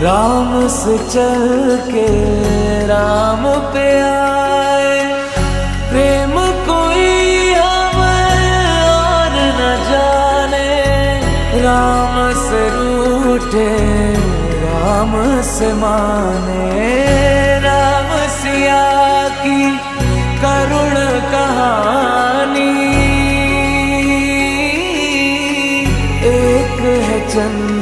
राम से चल के राम पे आए। प्रेम कोई हमें और न जाने, राम से रूठे राम से माने। राम सिया की करुण कहानी, एक है चंद